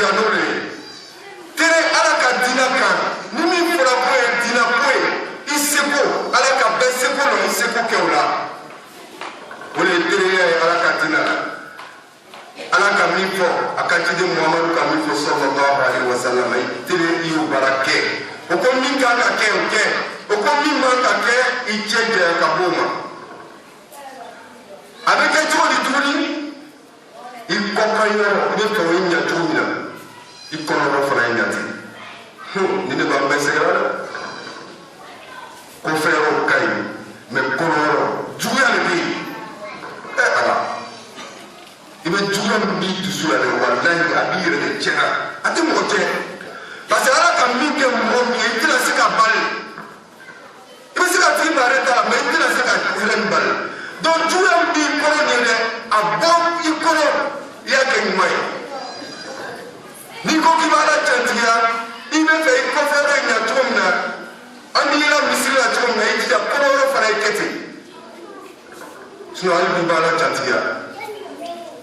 cantiga nole tere ala ka dina kan ni min fɔra ko ye dina ko ye i seko ala ka bɛɛ seko lɔ i seko kɛ o la o de ye terenya ye ala ka dina la ala ka min fɔ a ka ciden muhamadu ka min fɔ sallallahu alaihi wa sallam i tere i y'o baara kɛ o ko min kan ka kɛ o kɛ o ko min man ka kɛ i cɛ janya ka bɔ o ma a bɛ kɛ cogo di tuguni i kɔkan yɔrɔ i bɛ fɛ o ye ɲɛ cogo min na i kɔnɔrɔ fana ye ɲɛ ten ni ne b'an bɛɛ sɛgɛrɛ dɛ kɔfɛ yɔrɔ ka ɲi mɛ kɔnɔyɔrɔ juguya de bɛ yen ala i bɛ juguya min b'i dusu la dɛ walahi a b'i yɛrɛ de tiɲɛna a tɛ mɔgɔ tiɲɛ parce que ala ka min kɛ mɔgɔ min ye i tɛna se ka bali i bɛ se ka tigi baara ta la mɛ i tɛna se ka hɛrɛ min bali donc juguya min b'i kɔrɔ nin dɛ a bɔ i kɔrɔ i y'a kɛ ɲuman ye n'i ko k'i b'a la cantigiya i bɛ fɛ i kɔfɛ yɔrɔ in ɲa cogo min na an b'i la misiri la cogo min na i jija kɔrɔ yɔrɔ fana ye kɛ ten sinon hali bi b'a la cantigiya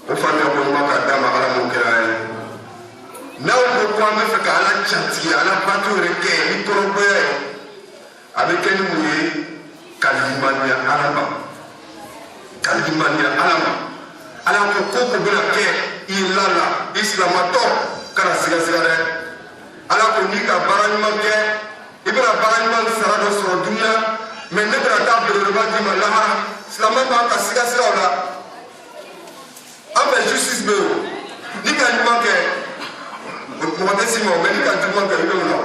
o faamuya ko ɲuman k'a d'a ma ala m'o kɛra an ye n'aw ko ko an bɛ fɛ ka ala cantigiya ala bato yɛrɛ kɛ ni kɔrɔbɔya ye a bɛ kɛ ni mun ye ka limaniya ala ma ka limaniya ala ma ala ko ko ko bɛna kɛ i la la i silamatɔ kana sigasiga dɛ ala ko n'i ka baara ɲuman kɛ i bɛna baara ɲuman sara dɔ sɔrɔ duniya mɛ ne bɛna taa belebeleba d'i ma lahara silamɛ b'an ka sigasiga o la an fɛ justice bɛ yen n'i ka ɲuman kɛ mɔgɔ tɛ s'i ma mɛ n'i ka juguman kɛ i bɛ o la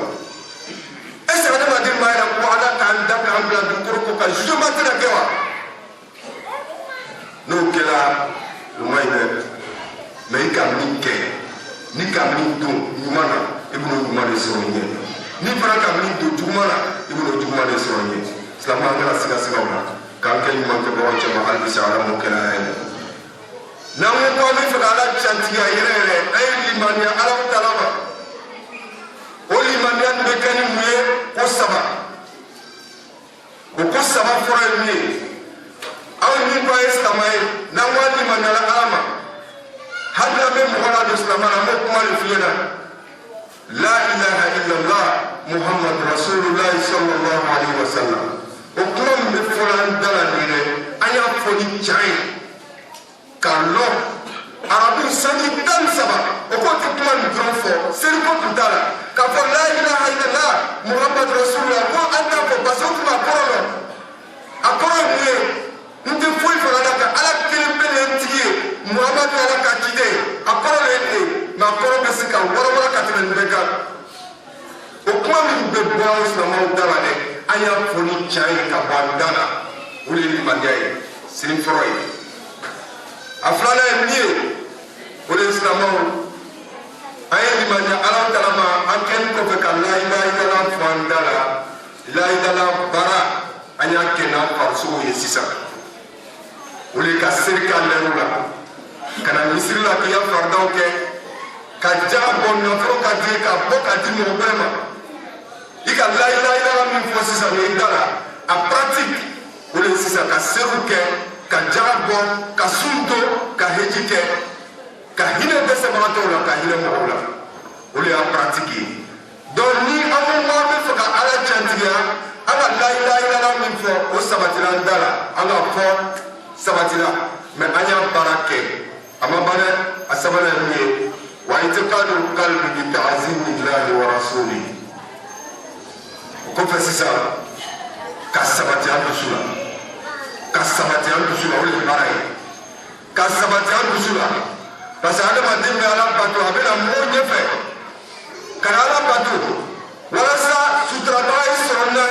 est ce que adamaden b'a yɛrɛ ko ala k'an da k'an bila dugukolo ko ka jugement tɛna kɛ wa n'o kɛra o ma ɲi dɛ mɛ i ka min kɛ n'i ka min don ɲuman na i bɛn'o ɲuman de sɔrɔ ɲɛ n'i fana ka min don juguman na i bɛn'o juguman de sɔrɔ ɲɛ silamɛ an kana sigasiga o la k'an kɛ ɲuman kɛbagaw cɛ ma hali bi sa ala m'o kɛra an ye n'an ko ko an bɛ fɛ ka ala cantigiya yɛrɛ yɛrɛ an ye limaniya ala tala ma o limaniya nin bɛ kɛ ni mun ye ko saba o ko saba fɔlɔ ye min ye anw min ko an ye silamɛ ye n'an ko an limaniyala ala ma hali n'an bɛ mɔgɔ ladon silamɛ la an bɛ kuma de f'i ɲɛna la ilaha illallah muhammadu rasulullah sallallahu alaihi wa sallam o kuma min bɛ fɔla an da la nin dɛ an y'a fɔ ni can ye k'a lɔ arabu sanji 13 o ko tɛ kuma nin dɔrɔn fɔ seriko tun t'a la k'a fɔ la ilaha illallah muhammadu rasulullah ko an t'a fɔ parce que o tun b'a kɔrɔ dɔn a kɔrɔ ye mun ye n tɛ foyi fara la ka ala kelen bɛ nin tigi ye muhammadu ala ka ciden ye a kɔrɔ de ye nin ye nka a kɔrɔ bɛ se ka wɔrɔwɔrɔ ka tɛmɛ nin bɛɛ kan o kuma min bɛ bɔ an silamɛw da la dɛ an y'a fɔ ni can ye ka bɔ an da la o de ye limaniya ye sini fɔlɔ ye a filanan ye min ye o de ye silamɛw an ye limaniya ala tala ma an kɛlen kɔfɛ ka la ilaha illallah fɔ an da la la ilaha baara an y'a kɛ n'an farisogo ye sisan o de ka seli ka lɛrɛ la ka na misiri la k'i ka faridaw kɛ ka jaga bɔ nafolo ka di ka bɔ ka di mɔgɔ bɛɛ ma i ka la ilaha illallah min fɔ sisan o ye i da la a pratique o de ye sisan ka seru kɛ ka jaga bɔ ka sun to ka heji kɛ ka hinɛ dɛsɛbagatɔw la ka hinɛ mɔgɔw la o de y'a pratique ye donc ni an ko k'an bɛ fɛ ka ala cantigiya an ka la ilaha illallah min fɔ o sabatira an da la an ka fɔ sabatira mɛ an y'a baara kɛ a ma ban dɛ a sabanan ye min ye wa i'tiqadu qalbi bi ta'zimi llahi wa rasulihi o kɔfɛ sisan ka sabati an dusu la ka sabati an dusu la o de ye baara ye ka sabati an dusu la parce que adamaden bɛ ala bato a bɛna mɔgɔw ɲɛfɛ ka na ala bato walasa suturabaga yi sɔrɔ n na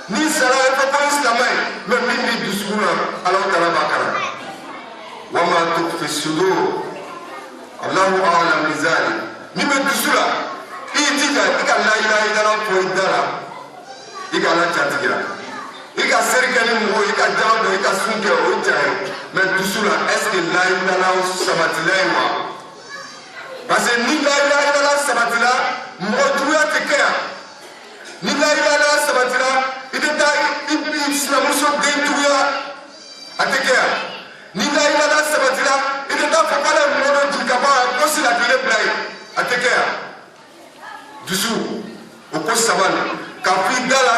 ni sara ye fɔ ko n silamɛ ye mɛ min b'i dusukun na ala tala b'a kala wa ma tukfi sudur allahu a'lam bi zalik min bɛ dusu la i y'i jija i ka la ilaha illallah fɔ i da la i ka ala jatigira i ka seri kɛ ni mɔgɔ i ka jaga dɔn i ka sun kɛ o ja ye mɛ dusu la est ce que la ilaha illallah sabatila ye wa parce que ni la ilaha illallah sabatila mɔgɔ juguya tɛ kɛ yan ni la ilaha illallah sabatila i tɛ taa i sinamuso den juguya a tɛ kɛ yan ni la ilaha illallah sabatila i tɛ taa fɔ k'ale ye mɔgɔ dɔ jigin ka bɔ a posi la k'i le bila yen a tɛ kɛ yan dusu o ko sabali ka fi dala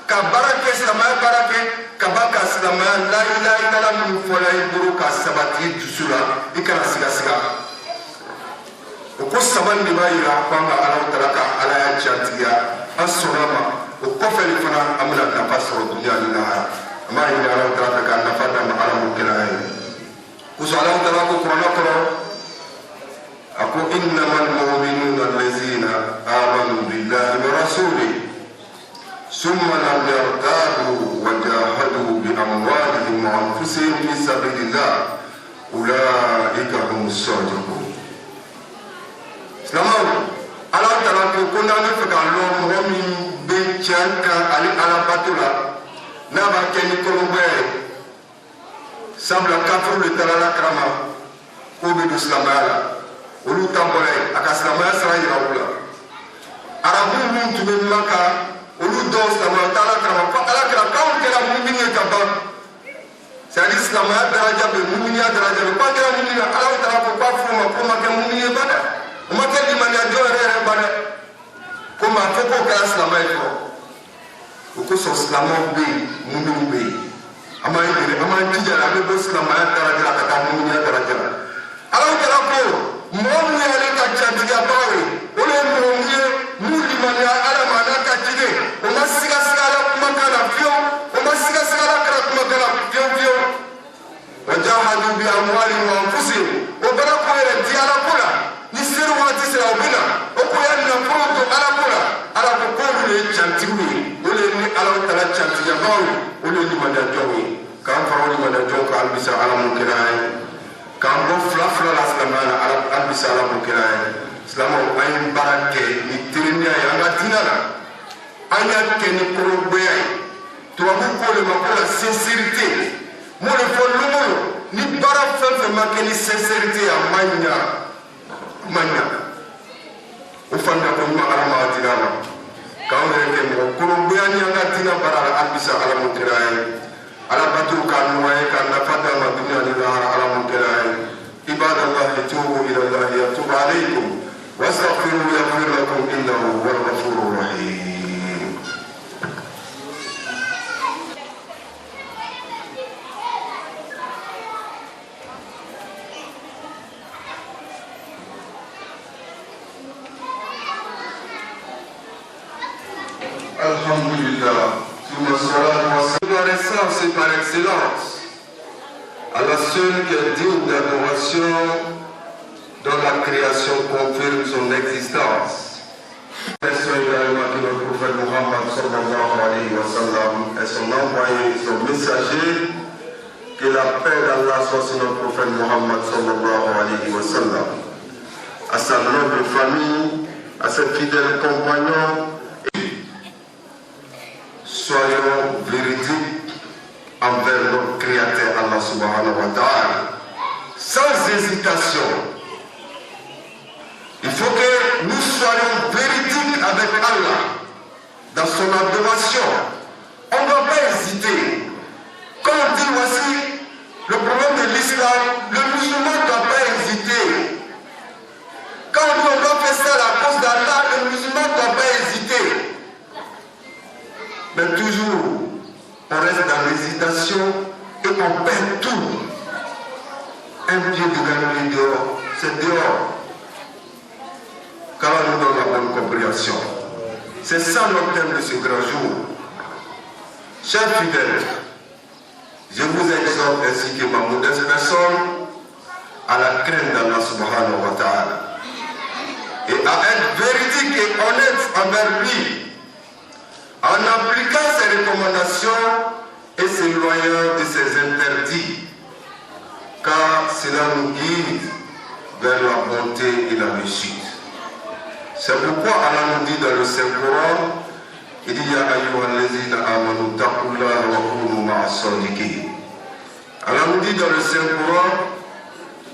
ka barake silamaya barake ka ba ka silamaya la ilaha illallah min fɔla i bolo ka sabati dusu la i kana siga siga o ko sabali de b'a yira ko an ka Alahu Taala ka ala y'a jatigiya an sɔnna ma o kɔfɛ de fana an bɛna nafa sɔrɔ duniya ni lahara an b'a ɲini Alahu Taala fɛ ka nafa d'a ma ala m'o kɛra an ye kosɔn Alahu Taala ko kuranɛ kɔnɔ a ko innamal mu'minuna allazina amanu billahi wa rasulihi summa lam yartabu wa jahadu bi amwalihim wa anfusihim fi sabilillah ulaika humus sadiqun. Silamɛw Alahu Taala ko n'an bɛ fɛ ka lɔn mɔgɔ min bɛ tiɲɛ kan ale alabato la n'a b'a kɛ ni kɔnɔgoya ye sabula kafiriw de taara Alakira ma k'o bɛ don silamɛya la olu ta bɔra yen a ka silamɛya sira yira u la arabu minnu tun bɛ Maka olu dɔw silamɛya ta Alakira ma ko Alakira k'anw kɛra mumini ye ka ban c'est à dire silamɛya daraja bɛ muminiya daraja bɛ k'an kɛra mumini ye Alahu Taala ko k'a fɔ o ma ko ma kɛ mumini ye ba dɛ o ma kɛ limaniya jɔn yɛrɛ ba dɛ ko maa fɔ k'o kɛra silamɛ ye fɔlɔ o kosɔn silamɛw bɛ yen muminiw bɛ yen an b'an yɛrɛ an b'an jija an bɛ bɔ silamɛya daraja la ka taa muminiya daraja la Alahu Taala ko mɔgɔ min y'ale ka jatigiyabagaw ye olu ye mɔgɔ min ye mun limaniya Ala ma n'a ka jide o ma siga siga Ala kumakan na fiyewu o ma siga siga Ala kɛra kumakan na fiyewu fiyewu wa jahadu bi amwalihim wa anfusihim o bɛɛ ko yɛrɛ di Ala ko la ni seri waati sera o bɛ na o ko yɛ nafolo to Ala ko la Ala ko k'olu de ye cantigiw ye olu ye ni Alahu Taala cantigiyabagaw ye olu ye limaniyajɔnw ye k'an fara o limaniyajɔnw kan halisa Ala m'o kɛra an ye k'an bɔ fila fila la silamɛya la halisa Ala m'o kɛra an ye silamɛw an ye baara kɛ ni tereniya ye an ka diinɛ la an y'a kɛ ni kɔrɔgoya ye tubabu ko de ma ko la sincérité m'o de fɔ lomolo ni baara fɛn fɛn ma kɛ ni sincérité a ma ɲa o fana ko ɲuman Ala ma diinɛ ma k'anw yɛrɛ kɛ mɔgɔ kɔrɔgoya ni an ka diinɛ baara la halisa Ala m'o kɛra an ye Ala bato k'a nɔgɔya ka nafa d'a ma duniya ni lahara Ala m'o kɛra an ye ibadallahi tubu ila Allahi yatubu alaykum wastaghfiruhu yaghfir lakum innahu huwal ghafurur rahim. Alhamdulillah, reconnaissance et par excellence à la seule qui est digne d'adoration dont la création confirme son existence. Merci également que notre prophète Muhammad sallallahu alayhi wa sallam est son envoyé, son messager, que la paix d'Allah soit sur notre prophète Muhammad sallallahu alayhi wa sallam, à sa noble famille, à ses fidèles compagnons. Soyons véridiques envers notre Créateur Allah subhanahu wa ta'ala, sans hésitation. Il faut que nous soyons véridiques avec Allah dans son adoration. On ne doit pas hésiter. Quand on dit voici le problème de l'islam, le musulman ne doit pas hésiter. Quand on dit on doit faire ça à la cause d'Allah, le musulman ne doit pas hésiter. Mais toujours, on reste dans l'hésitation et on perd tout. Un pied de gagner dehors, c'est dehors. Car on nous donne la bonne compréhension. C'est ça notre thème de ce grand jour. Chers fidèles, je vous exhorte ainsi que ma modeste personne à la crainte d'Allah subhanahu wa ta'ala et à être véridique et honnête envers lui, en appliquant ses recommandations et s'éloignant de ses interdits, car cela nous guide vers la bonté et la réussite. C'est pourquoi Allah nous dit dans le Saint-Coran, il dit Ya ayyuhallazina amanu taqullaha wa kunu ma'as-sadiqin. Allah nous dit dans le Saint-Coran,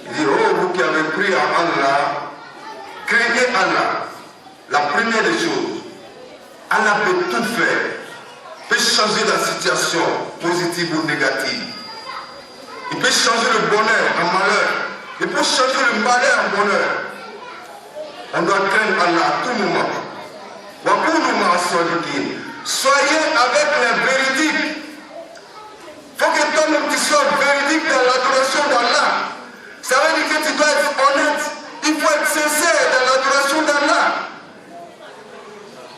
il dit oh vous qui avez cru à Allah, craignez Allah. La première des choses, Allah peut tout faire, peut changer la situation positive ou négative. Il peut changer le bonheur en malheur. Il peut changer le malheur en bonheur. On doit craindre Allah à tout moment. Soyez avec les véridiques. Il faut que toi-même tu sois véridique dans l'adoration d'Allah. Ça veut dire que tu dois être honnête. Il faut être sincère dans l'adoration d'Allah.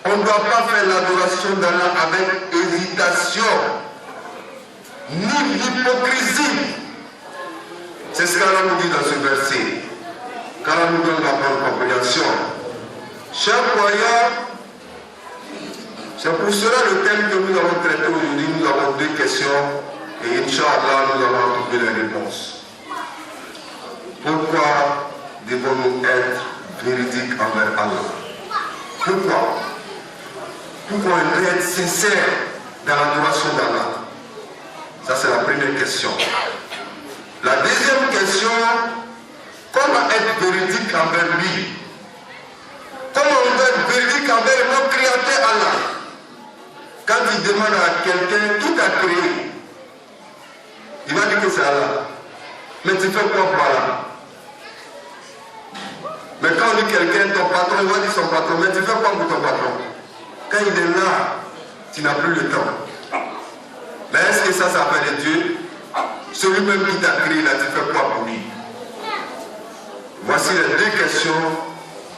On ne doit pas faire l'adoration d'Allah avec hésitation, ni l'hypocrisie. C'est ce qu'Allah nous dit dans ce verset. Qu'Allah nous donne la bonne compréhension. Chers croyants, c'est pour cela le thème que nous avons traité aujourd'hui. Nous avons deux questions et Inch'Allah nous allons trouver les réponses. Pourquoi devons-nous être véridiques envers Allah? Pourquoi on doit être sincère dans l'adoration d'Allah? Ça c'est la première question. La deuxième question, comment être véridique envers lui? Comment on doit être véridique envers notre créateur Allah? Quand il demande à quelqu'un tout à créer, il va dire que c'est Allah. Mais tu fais quoi pour Allah? Mais quand on dit quelqu'un, ton patron, il va dire son patron, mais tu fais quoi pour ton patron? Quand il est là, tu n'as plus le temps. Mais est-ce que ça s'appelle Dieu? Celui-même qui t'a créé, là, tu fais quoi pour lui? Voici les deux questions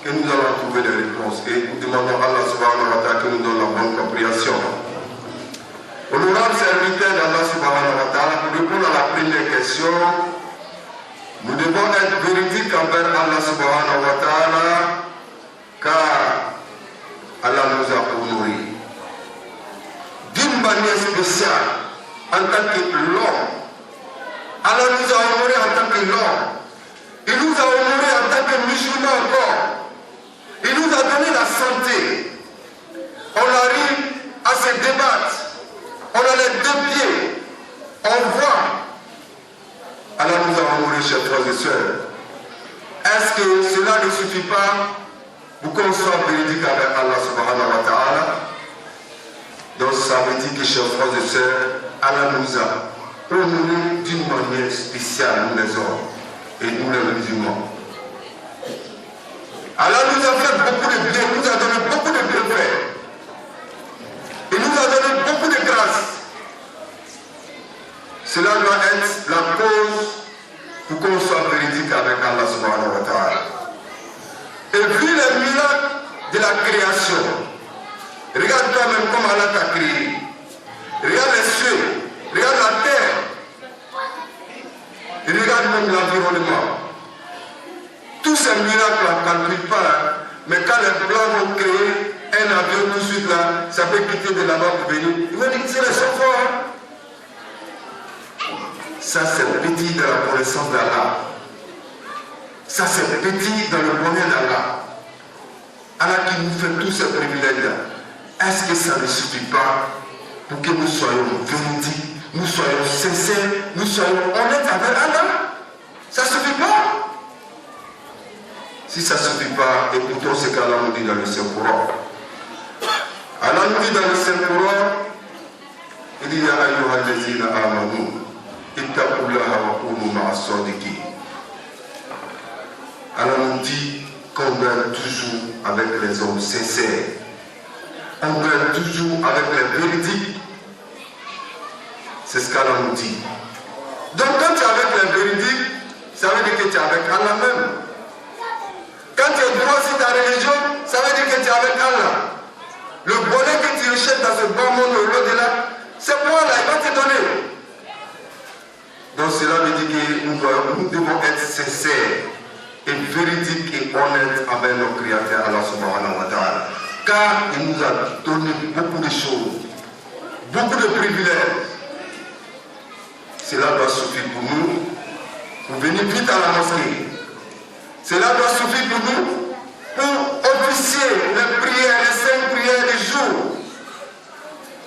que nous allons trouver les réponses. Et nous demandons à Allah subhanahu wa ta'ala que nous donne la bonne compréhension. Honorable serviteur d'Allah subhanahu wa ta'ala, pour répondre à la première question, nous devons être véridiques envers Allah subhanahu wa ta'ala, car Allah nous a honorés. D'une manière spéciale, en tant que l'homme, Allah nous a honorés en tant que l'homme. Il nous a honorés en tant que musulmans encore. Il nous a donné la santé. On arrive à se débattre. On a les deux pieds. On voit. Allah nous a honorés, chers frères et sœurs. Est-ce que cela ne suffit pas pour qu'on soit véridique avec Allah subhanahu wa ta'ala? Donc ça veut dire que, chers frères et sœurs, Allah nous a honorés d'une manière spéciale, nous les hommes et nous les musulmans. Allah nous a fait beaucoup de bien, il nous a donné beaucoup de bienfaits. Il nous a donné beaucoup de grâce. Cela doit être la cause pour qu'on soit véridique avec Allah subhanahu wa ta'ala. Et vu les miracles de la création, regarde toi-même comment Allah t'a créé. Regarde les cieux, regarde la terre. Et regarde même l'environnement. Tous ces miracles ne calculent pas, mais quand les blancs vont créer un avion tout de suite là, ça peut quitter de là-bas pour venir. Ils vont dire que c'est les sont forts. Ça c'est petit dans la connaissance d'Allah. Ça c'est petit dans le bonheur d'Allah. Allah qui nous fait tous ces privilèges là. Est-ce que ça ne suffit pas pour que nous soyons véridiques, nous soyons sincères, nous soyons honnêtes avec Allah? Ça ne suffit pas. Si ça ne suffit pas, écoutons ce qu'Allah nous dit dans le Saint-Coran. Allah nous dit dans le Saint-Coran, il dit Ya ayyuhallazina amanu, ittaqullaha wa kunu ma'as sadiqin. Allah nous dit qu'on doit être toujours avec les hommes sincères. On doit être toujours avec les véridiques. C'est ce qu'Allah nous dit. Donc quand tu es avec les véridiques, ça veut dire que tu es avec Allah même. Quand tu es droit sur ta religion, ça veut dire que tu es avec Allah. Le bonheur que tu recherches dans ce bas monde au-delà, c'est moi là, il va te donner. Donc cela veut dire que nous devons être sincères et véridiques et honnêtes avec notre Créateur Allah subhanahu wa ta'ala. Car il nous a donné beaucoup de choses, beaucoup de privilèges. Cela doit suffire pour nous, pour venir vite à la mosquée. Cela doit suffire pour nous, pour officier les prières, les 5 prières du jour,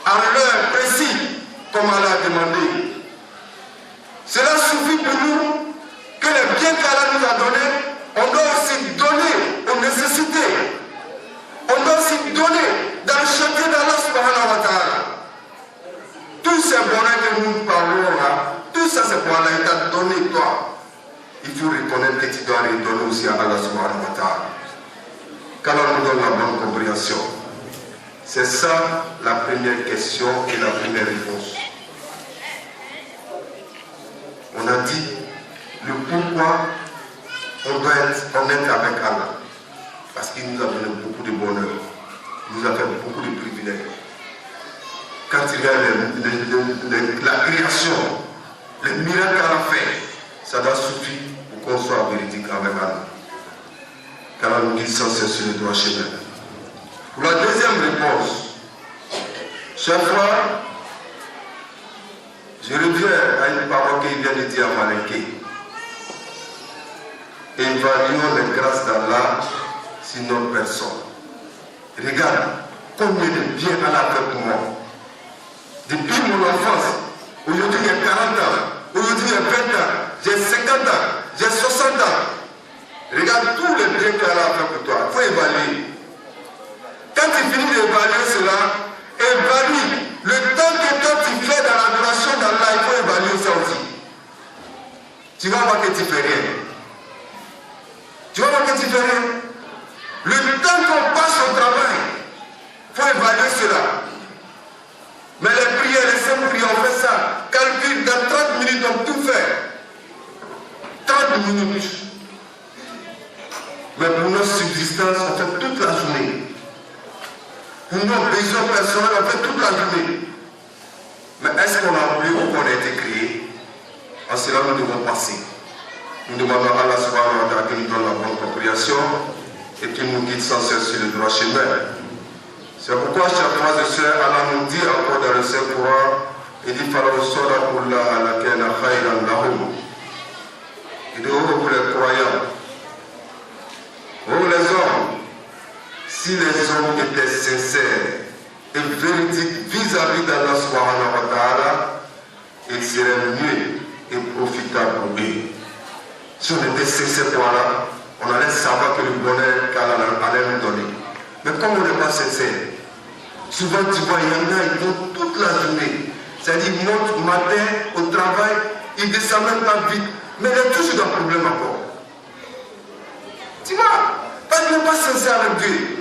à l'heure précise, comme Allah a demandé. Cela suffit pour nous que les biens qu'Allah nous a donnés, on doit aussi donner aux nécessités. On doit aussi donner dans le chantier d'Allah subhanahu wa ta'ala. Tous ces bonheurs que nous parlons là, tout ça c'est pour Allah, il t'a donné toi. Il faut reconnaître que tu dois redonner aussi à Allah subhanahu wa ta'ala. Qu'Allah nous donne la bonne compréhension. C'est ça la première question et la première réponse. On a dit le pourquoi on doit être honnête avec Allah. Parce qu'il nous a donné beaucoup de bonheur. Il nous a fait beaucoup de privilèges. Quand il y a la création, les miracles qu'Allah a fait, ça doit suffire pour qu'on soit véridique avec Allah. Car Allah nous dit sans cesse sur le droit chemin. Pour la deuxième réponse, chaque fois, je reviens à une parole qu'il vient de dire à Malinké. Évaluons les grâces d'Allah sur notre personne. Regarde combien de bien Allah a fait pour moi. Depuis mon enfance, aujourd'hui il y a 40 ans, aujourd'hui il y a 20 ans, j'ai 50 ans, j'ai 60 ans. Regarde tous les biens qu'Allah a fait pour toi. Il faut évaluer. Quand tu finis d'évaluer cela, évalue le temps que toi tu fais dans l'adoration d'Allah, il faut évaluer ça aussi. Tu vas voir que tu ne fais rien. Tu vas voir que tu ne fais rien. Le temps qu'on passe au travail, il faut évaluer cela. Mais les prières, les simples prières, on fait ça. Calcule, dans 30 minutes, on tout fait. 30 minutes. Mais pour notre subsistance, on fait toute la journée. Pour nos besoins personnels, on fait toute la journée. Mais est-ce qu'on a oublié où on a été créé? En cela, nous devons passer. Nous demandons à Allah subhanahu wa ta'ala qu'il nous donne la bonne compréhension et qu'il nous guide sans cesse sur le droit chemin. C'est pourquoi, chers frères et sœurs, Allah nous dit encore dans le Saint-Coran, il dit Falaw sadaqullah lakana khayran lahum. Il dit, oh vous les croyants, oh les hommes, si les hommes étaient sincères et véridiques vis-à-vis d'Allah subhanahu wa ta'ala, il serait mieux et profitable pour eux. Si on était sincère pour Allah, on allait savoir que le bonheur qu'Allah allait nous donner. Mais comme on n'est pas sincère, souvent tu vois, il y en a, ils vont toute la journée. C'est-à-dire, ils montent matin au travail, ils ne descendent même pas vite, mais il y a toujours un problème encore. Tu vois, parce qu'il n'est pas sincère avec Dieu.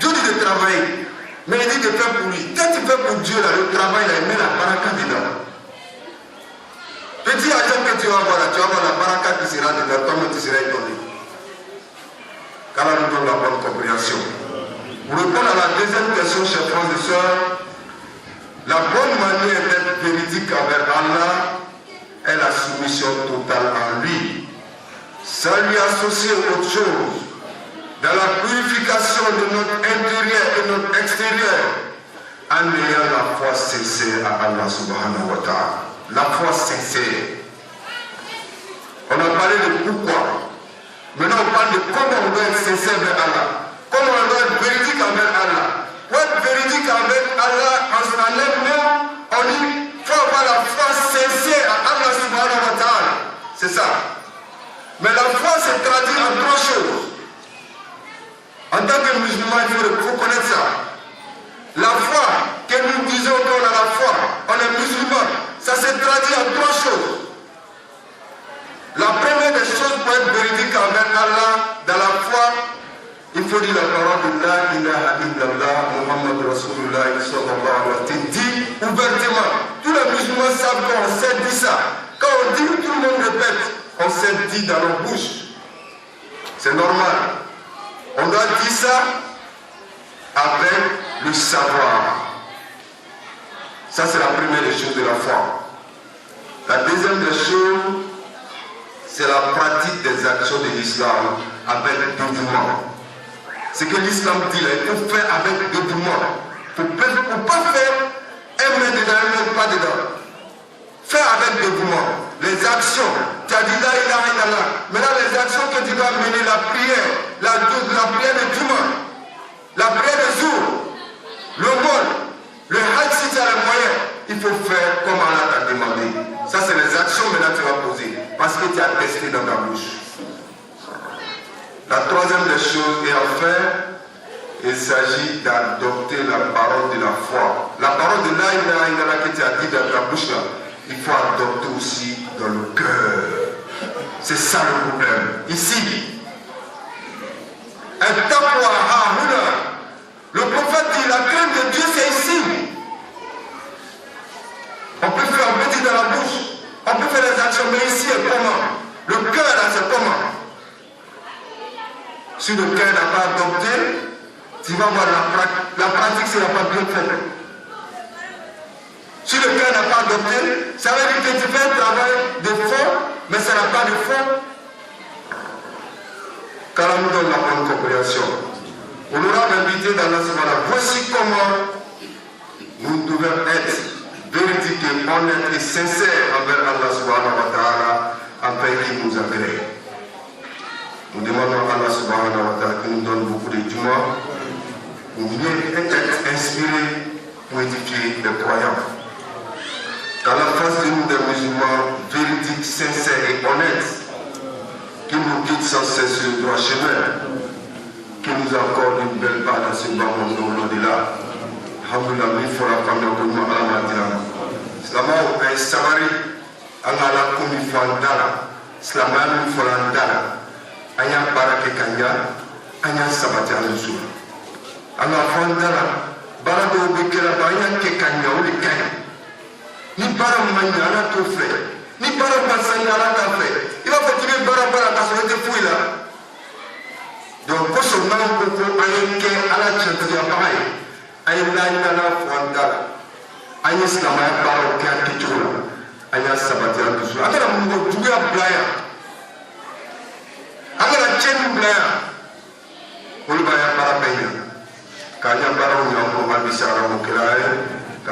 Dieu dit de travailler, mais il dit de faire pour lui. Quand tu fais pour Dieu, là, le travail, là, il met la baraka dedans. Petit agent que tu vas voir là, tu vas voir la baraka qui sera dedans, toi-même tu seras étonné. Car Allah nous donne la bonne compréhension. Pour répondre à la deuxième question, chers frères et sœurs, la bonne manière d'être véridique envers Allah est la soumission totale en lui. Sans lui associer autre chose. Dans la purification de notre intérieur et notre extérieur, en ayant la foi sincère à Allah subhanahu wa ta'ala. La foi sincère. On a parlé de pourquoi. Maintenant on parle de comment on doit être sincère vers Allah. Comment on doit être véridique envers Allah. Pour être véridique envers Allah en elle-même, on dit qu'il faut avoir la foi sincère à Allah subhanahu wa ta'ala. C'est ça. Mais la foi se traduit en trois choses. En tant que musulman, il faut connaître ça. La foi, que nous disons qu'on a la foi, on est musulman, ça se traduit en trois choses. La première des choses pour être véridique envers Allah, dans la foi, il faut dire la parole de La ilaha illallah, Muhammad Rasulullah, sallallahu alayhi wa sallam. Dit ouvertement. Tous les musulmans savent qu'on sait dire ça. Quand on dit, tout le monde répète, on sait dire dans nos bouches. C'est normal. On doit dire ça avec le savoir. Ça, c'est la première des choses de la foi. La deuxième des choses, c'est la pratique des actions de l'islam avec dévouement. Ce que l'islam dit là, il faut faire avec dévouement. Pour ne pas faire un main dedans, un main pas dedans. Faire avec dévouement. Les actions, tu as dit là, il a rien là. Maintenant, les actions que tu dois mener, la prière, la prière de dimanche, la prière de jour, le monde, le hajj si tu as les moyens, il faut faire comme Allah t'a demandé. Ça, c'est les actions maintenant que tu vas poser. Parce que tu as testé dans ta bouche. La troisième des choses, et enfin, il s'agit d'adopter la parole de la foi. La parole de La ilaha illallah que tu as dit dans ta bouche là, il faut adopter aussi dans le cœur. C'est ça le problème. Ici, le mais ici est comment? Le cœur là, c'est comment? Si le cœur n'a pas adopté, tu vas voir la pratique sera pas bien faite. Si le cœur n'a pas adopté, ça veut dire que tu fais un travail de fond, mais ça n'a pas de fond. Car nous donne la bonne compréhension. On aura invité dans la semaine. Voici comment nous devons être véridiques, honnêtes et sincères envers Allah subhanahu wa ta'ala, afin qu'il nous agrée. Nous demandons à Allah subhanahu wa ta'ala qui nous donne beaucoup de jumeaux pour mieux être inspirés pour édifier les croyants. Qu'à la face de nous des musulmans véridiques, sincères et honnêtes, qui nous guide sans cesse sur le droit chemin, qui nous accorde une belle part dans ce bas monde au-delà. Alhamdulillah, il faut la famille au nom de Allah. Slama au pays Savary, Allah la komi fandala, Slama mi folandala, Aya barake kanya, Aya sabati alusu. Allah fandala, Barado bekela Aya ke kanya ou le kanya. Ni bara manya ala to fait, ni bara pasanya ala ta fait. Il va faut tirer bara ta soirée fouille là. Donc pour ce moment pour Aya ke ala chanter pareil. Aye la fondala aye islama bara kati